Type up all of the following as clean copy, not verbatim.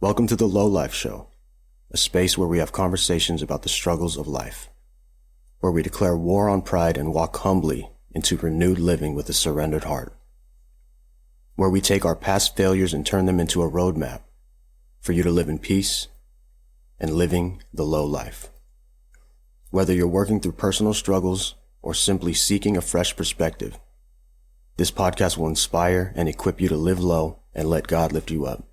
Welcome to the lowLIFE Show, a space where we have conversations about the struggles of life, where we declare war on pride and walk humbly into renewed living with a surrendered heart, where we take our past failures and turn them into a roadmap for you to live in peace and living the low life. Whether you're working through personal struggles or simply seeking a fresh perspective, this podcast will inspire and equip you to live low and let God lift you up.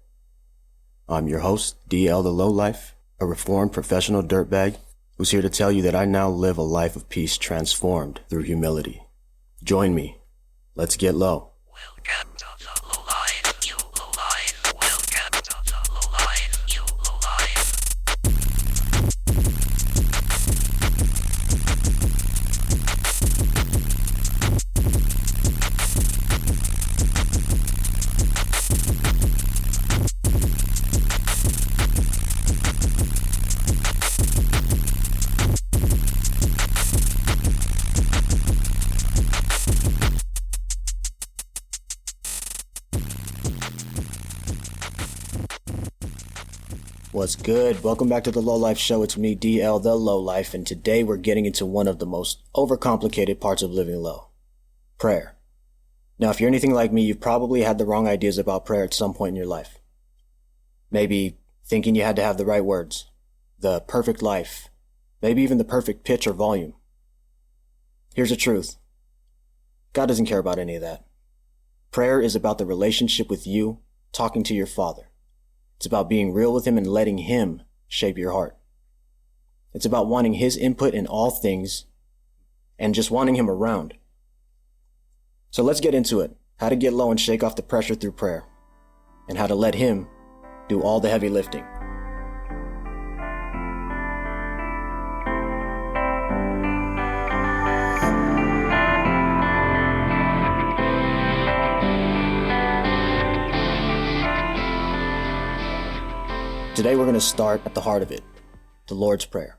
I'm your host, DL the lowLIFE, a reformed professional dirtbag who's here to tell you that I now live a life of peace transformed through humility. Join me. Let's get low. Welcome to the lowLIFE, you lowLIFE. Welcome to the lowLIFE, you lowLIFE. What's good? Welcome back to the lowLIFE Show. It's me, DL the lowLIFE, and today we're getting into one of the most overcomplicated parts of living low: prayer. Now, if you're anything like me, you've probably had the wrong ideas about prayer at some point in your life. Maybe thinking you had to have the right words, the perfect life, maybe even the perfect pitch or volume. Here's the truth. God doesn't care about any of that. Prayer is about the relationship with you talking to your Father. It's about being real with Him and letting Him shape your heart. It's about wanting His input in all things and just wanting Him around. So let's get into it. How to get low and shake off the pressure through prayer, and how to let Him do all the heavy lifting. Today we're going to start at the heart of it, the Lord's Prayer.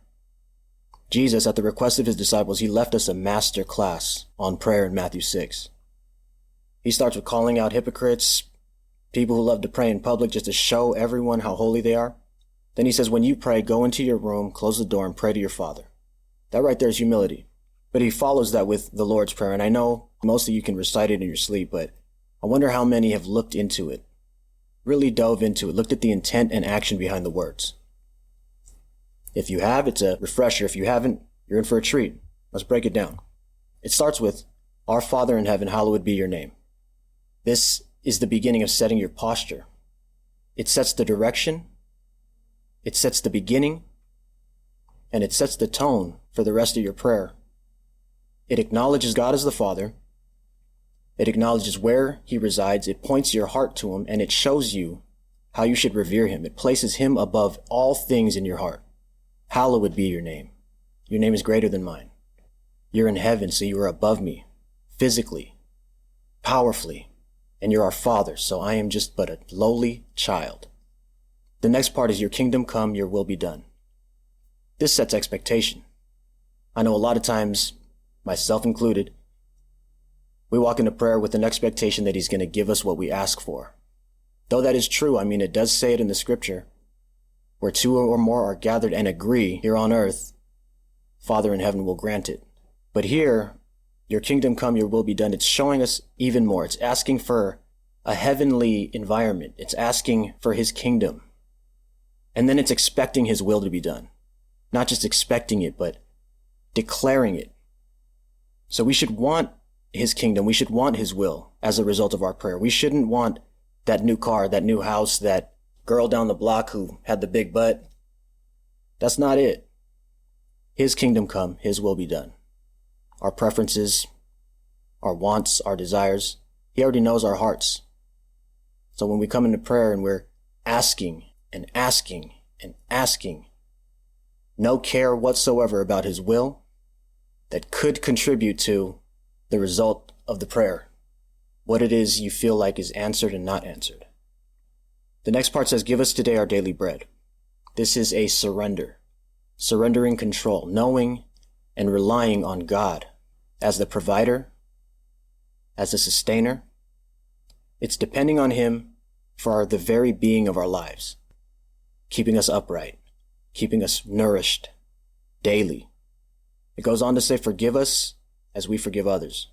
Jesus, at the request of His disciples, He left us a master class on prayer in Matthew 6. He starts with calling out hypocrites, people who love to pray in public just to show everyone how holy they are. Then He says, when you pray, go into your room, close the door, and pray to your Father. That right there is humility. But He follows that with the Lord's Prayer, and I know most of you can recite it in your sleep, but I wonder how many have looked into it. Really dove into it, looked at the intent and action behind the words. If you have, it's a refresher. If you haven't, you're in for a treat. Let's break it down. It starts with, Our Father in heaven, hallowed be your name. This is the beginning of setting your posture. It sets the direction, it sets the beginning, and it sets the tone for the rest of your prayer. It acknowledges God as the Father. It acknowledges where He resides, it points your heart to Him, and it shows you how you should revere Him. It places Him above all things in your heart. Hallowed be your name. Your name is greater than mine. You're in heaven, so you are above me, physically, powerfully, and you're our Father, so I am just but a lowly child. The next part is your kingdom come, your will be done. This sets expectation. I know a lot of times, myself included, we walk into prayer with an expectation that He's going to give us what we ask for. Though that is true, it does say it in the scripture, where two or more are gathered and agree here on earth, Father in heaven will grant it. But here, your kingdom come, your will be done. It's showing us even more. It's asking for a heavenly environment. It's asking for His kingdom. And then it's expecting His will to be done. Not just expecting it, but declaring it. So we should want His kingdom. We should want His will as a result of our prayer. We shouldn't want that new car, that new house, that girl down the block who had the big butt. That's not it. His kingdom come, His will be done. Our preferences, our wants, our desires, He already knows our hearts. So when we come into prayer and we're asking and asking and asking, no care whatsoever about His will that could contribute to the result of the prayer, what it is you feel like is answered and not answered. The next part says, give us today our daily bread. This is a surrender, surrendering control, knowing and relying on God as the provider, as the sustainer. It's depending on Him for the very being of our lives. keeping us upright, keeping us nourished daily. It goes on to say, forgive us as we forgive others.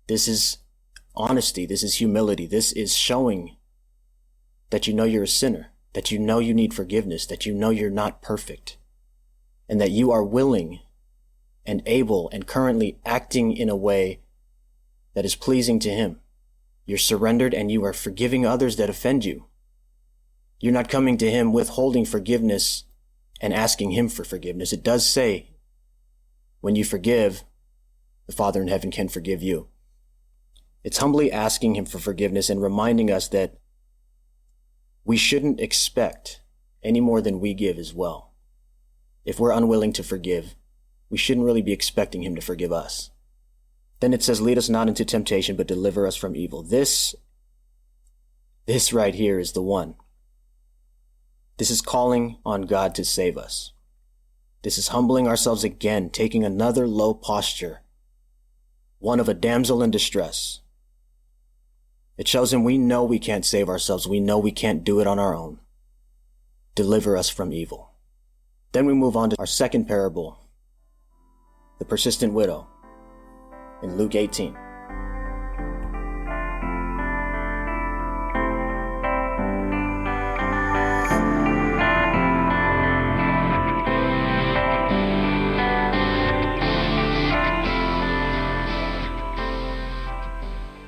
This is honesty. This is humility. This is showing that you know you're a sinner, that you know you need forgiveness, that you know you're not perfect, and that you are willing and able and currently acting in a way that is pleasing to Him. You're surrendered and you are forgiving others that offend you. You're not coming to Him withholding forgiveness and asking Him for forgiveness. It does say, when you forgive, the Father in heaven can forgive you. It's humbly asking Him for forgiveness and reminding us that we shouldn't expect any more than we give as well. If we're unwilling to forgive, we shouldn't really be expecting Him to forgive us. Then it says, lead us not into temptation, but deliver us from evil. This right here is the one. This is calling on God to save us. This is humbling ourselves again, taking another low posture, one of a damsel in distress. It shows Him we know we can't save ourselves. We know we can't do it on our own. Deliver us from evil. Then we move on to our second parable, the persistent widow, in Luke 18.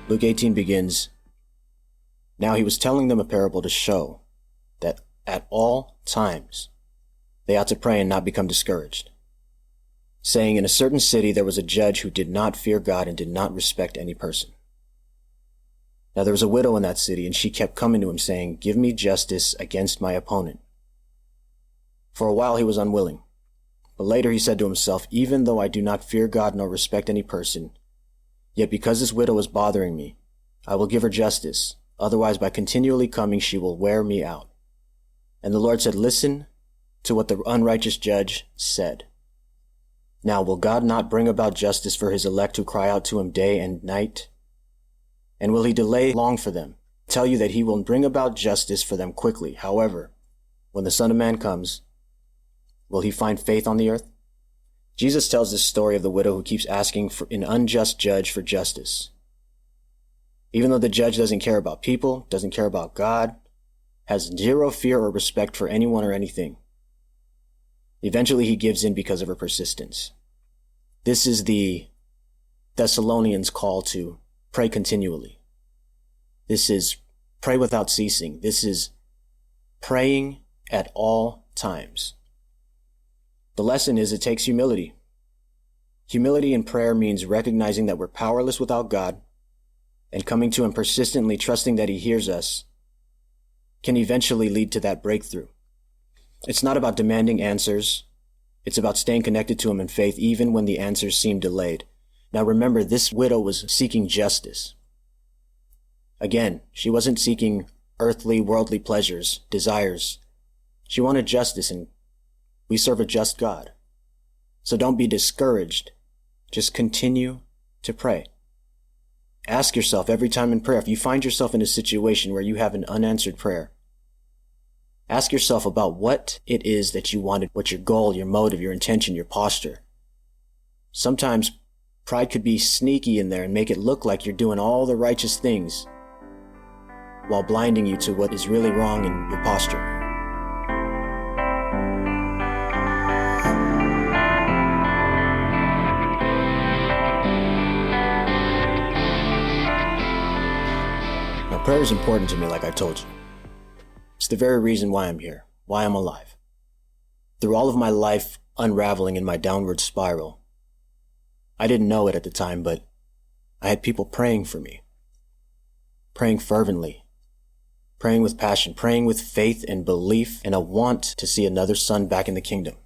Luke 18 begins, now He was telling them a parable to show that at all times they ought to pray and not become discouraged, saying, in a certain city there was a judge who did not fear God and did not respect any person. Now there was a widow in that city, and she kept coming to him, saying, give me justice against my opponent. For a while he was unwilling, but later he said to himself, even though I do not fear God nor respect any person, yet because this widow is bothering me, I will give her justice. Otherwise, by continually coming, she will wear me out. And the Lord said, listen to what the unrighteous judge said. Now, will God not bring about justice for His elect who cry out to Him day and night? And will He delay long for them? I tell you that He will bring about justice for them quickly. However, when the Son of Man comes, will He find faith on the earth? Jesus tells this story of the widow who keeps asking for an unjust judge for justice. Even though the judge doesn't care about people, doesn't care about God, has zero fear or respect for anyone or anything, eventually he gives in because of her persistence. This is the Thessalonians' call to pray continually. This is pray without ceasing. This is praying at all times. The lesson is it takes humility. Humility in prayer means recognizing that we're powerless without God and coming to Him persistently, trusting that He hears us, can eventually lead to that breakthrough. It's not about demanding answers. It's about staying connected to Him in faith, even when the answers seem delayed. Now remember, this widow was seeking justice. Again, she wasn't seeking earthly, worldly pleasures, desires. She wanted justice, and we serve a just God. So don't be discouraged. Just continue to pray. Ask yourself every time in prayer, if you find yourself in a situation where you have an unanswered prayer, ask yourself about what it is that you wanted, what's your goal, your motive, your intention, your posture. Sometimes pride could be sneaky in there and make it look like you're doing all the righteous things while blinding you to what is really wrong in your posture. Prayer is important to me, like I told you. It's the very reason why I'm here, why I'm alive. Through all of my life unraveling in my downward spiral, I didn't know it at the time, but I had people praying for me, praying fervently, praying with passion, praying with faith and belief and a want to see another son back in the kingdom,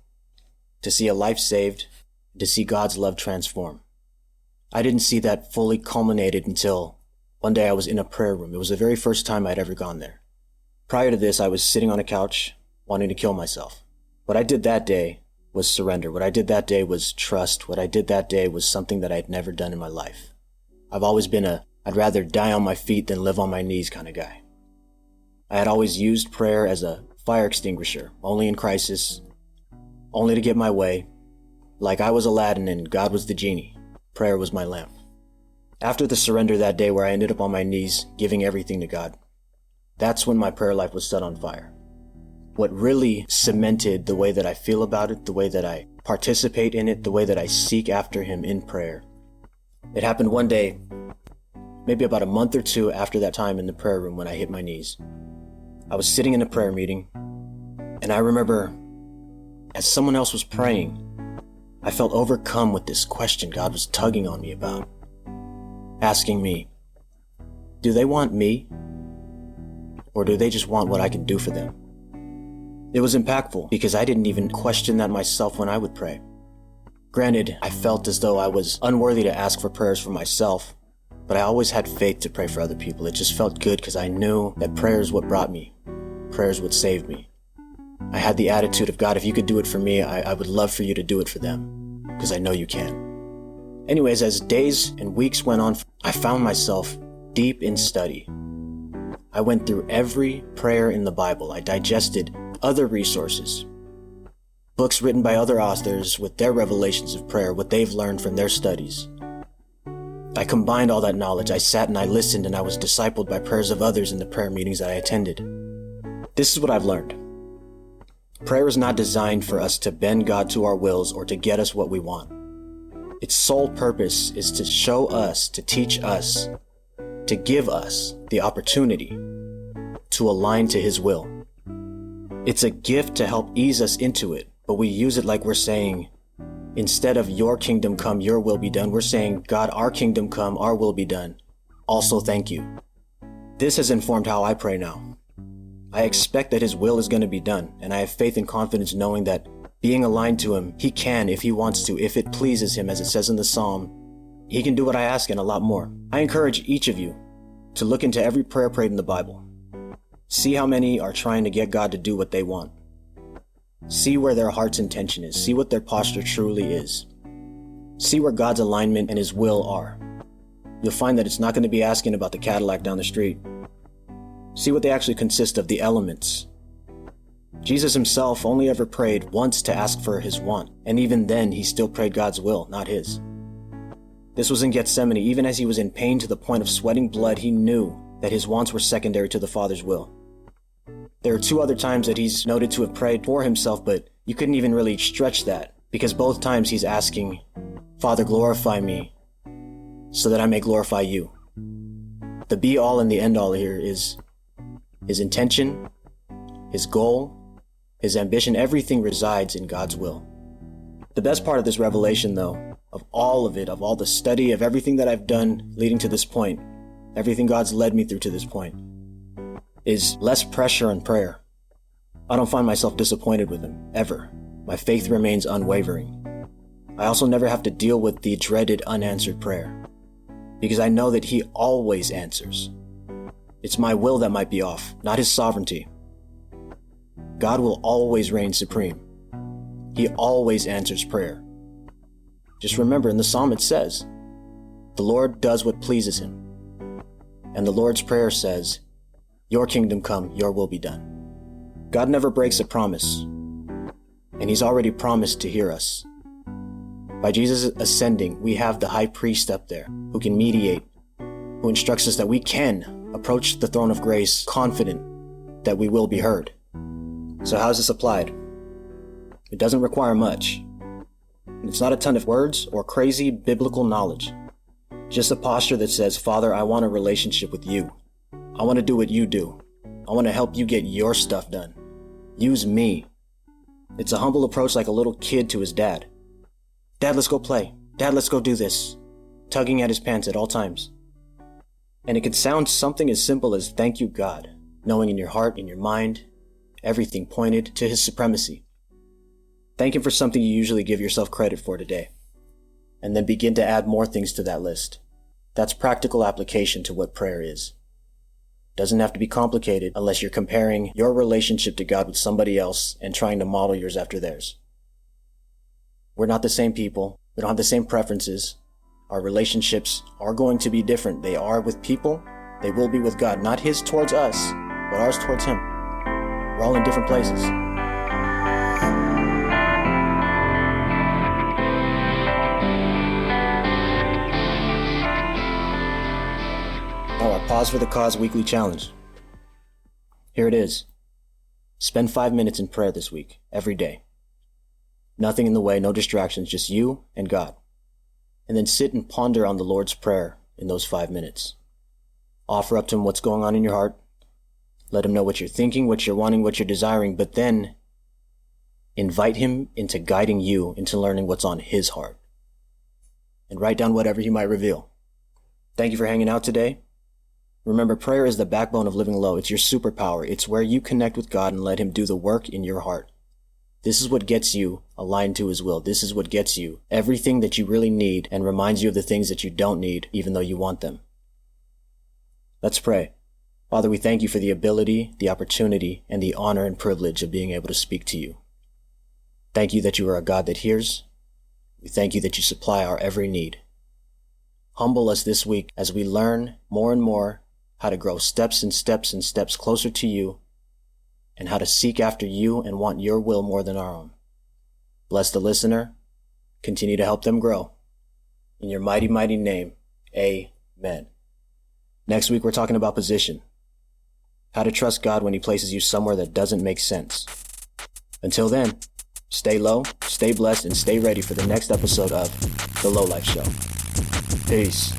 to see a life saved, to see God's love transform. I didn't see that fully culminated until one day I was in a prayer room. It was the very first time I'd ever gone there. Prior to this, I was sitting on a couch wanting to kill myself. What I did that day was surrender. What I did that day was trust. What I did that day was something that I'd never done in my life. I've always been I'd rather die on my feet than live on my knees kind of guy. I had always used prayer as a fire extinguisher, only in crisis, only to get my way. Like I was Aladdin and God was the genie. Prayer was my lamp. After the surrender that day where I ended up on my knees, giving everything to God, that's when my prayer life was set on fire. What really cemented the way that I feel about it, the way that I participate in it, the way that I seek after Him in prayer. It happened one day, maybe about a month or two after that time in the prayer room when I hit my knees. I was sitting in a prayer meeting, and I remember as someone else was praying, I felt overcome with this question God was tugging on me about, asking me, do they want me? Or do they just want what I can do for them? It was impactful because I didn't even question that myself when I would pray. Granted, I felt as though I was unworthy to ask for prayers for myself, but I always had faith to pray for other people. It just felt good because I knew that prayer is what brought me. Prayers would save me. I had the attitude of, God, if you could do it for me, I would love for you to do it for them, because I know you can. Anyways, as days and weeks went on, I found myself deep in study. I went through every prayer in the Bible. I digested other resources, books written by other authors with their revelations of prayer, what they've learned from their studies. I combined all that knowledge. I sat and I listened, and I was discipled by prayers of others in the prayer meetings that I attended. This is what I've learned. Prayer is not designed for us to bend God to our wills or to get us what we want. Its sole purpose is to show us, to teach us, to give us the opportunity to align to His will. It's a gift to help ease us into it, but we use it like we're saying, instead of your kingdom come, your will be done, we're saying, God, our kingdom come, our will be done. Also, thank you. This has informed how I pray now. I expect that His will is going to be done, and I have faith and confidence knowing that being aligned to Him, He can, if He wants to, if it pleases Him, as it says in the Psalm, He can do what I ask and a lot more. I encourage each of you to look into every prayer prayed in the Bible. See how many are trying to get God to do what they want. See where their heart's intention is. See what their posture truly is. See where God's alignment and His will are. You'll find that it's not going to be asking about the Cadillac down the street. See what they actually consist of, the elements. Jesus Himself only ever prayed once to ask for His want, and even then He still prayed God's will, not His. This was in Gethsemane. Even as He was in pain to the point of sweating blood, He knew that His wants were secondary to the Father's will. There are two other times that He's noted to have prayed for Himself, but you couldn't even really stretch that, because both times He's asking, Father, glorify me, so that I may glorify you. The be-all and the end-all here is His intention, His goal, His ambition. Everything resides in God's will. The best part of this revelation, though, of all of it, of all the study, of everything that I've done leading to this point, everything God's led me through to this point, is less pressure on prayer. I don't find myself disappointed with Him, ever. My faith remains unwavering. I also never have to deal with the dreaded unanswered prayer, because I know that He always answers. It's my will that might be off, not His sovereignty. God will always reign supreme. He always answers prayer. Just remember, in the Psalm it says, the Lord does what pleases Him. And the Lord's Prayer says, your kingdom come, your will be done. God never breaks a promise, and He's already promised to hear us. By Jesus ascending, we have the high priest up there who can mediate, who instructs us that we can approach the throne of grace confident that we will be heard. So how is this applied? It doesn't require much. It's not a ton of words or crazy biblical knowledge. Just a posture that says, Father, I want a relationship with you. I want to do what you do. I want to help you get your stuff done. Use me. It's a humble approach like a little kid to his dad. Dad, let's go play. Dad, let's go do this. Tugging at his pants at all times. And it could sound something as simple as thank you, God, knowing in your heart, in your mind, everything pointed to His supremacy. Thank Him for something you usually give yourself credit for today. And then begin to add more things to that list. That's practical application to what prayer is. Doesn't have to be complicated unless you're comparing your relationship to God with somebody else and trying to model yours after theirs. We're not the same people. We don't have the same preferences. Our relationships are going to be different. They are with people. They will be with God. Not His towards us, but ours towards Him. We're all in different places. Now our Pause for the Cause weekly challenge. Here it is. Spend 5 minutes in prayer this week, every day. Nothing in the way, no distractions, just you and God. And then sit and ponder on the Lord's Prayer in those 5 minutes. Offer up to Him what's going on in your heart. Let Him know what you're thinking, what you're wanting, what you're desiring, but then invite Him into guiding you into learning what's on His heart. And write down whatever He might reveal. Thank you for hanging out today. Remember, prayer is the backbone of living low. It's your superpower. It's where you connect with God and let Him do the work in your heart. This is what gets you aligned to His will. This is what gets you everything that you really need and reminds you of the things that you don't need, even though you want them. Let's pray. Father, we thank You for the ability, the opportunity, and the honor and privilege of being able to speak to You. Thank You that You are a God that hears. We thank You that You supply our every need. Humble us this week as we learn more and more how to grow steps and steps and steps closer to You, and how to seek after You and want Your will more than our own. Bless the listener. Continue to help them grow. In Your mighty, mighty name, amen. Next week, we're talking about position. How to trust God when He places you somewhere that doesn't make sense. Until then, stay low, stay blessed, and stay ready for the next episode of The Low Life Show. Peace.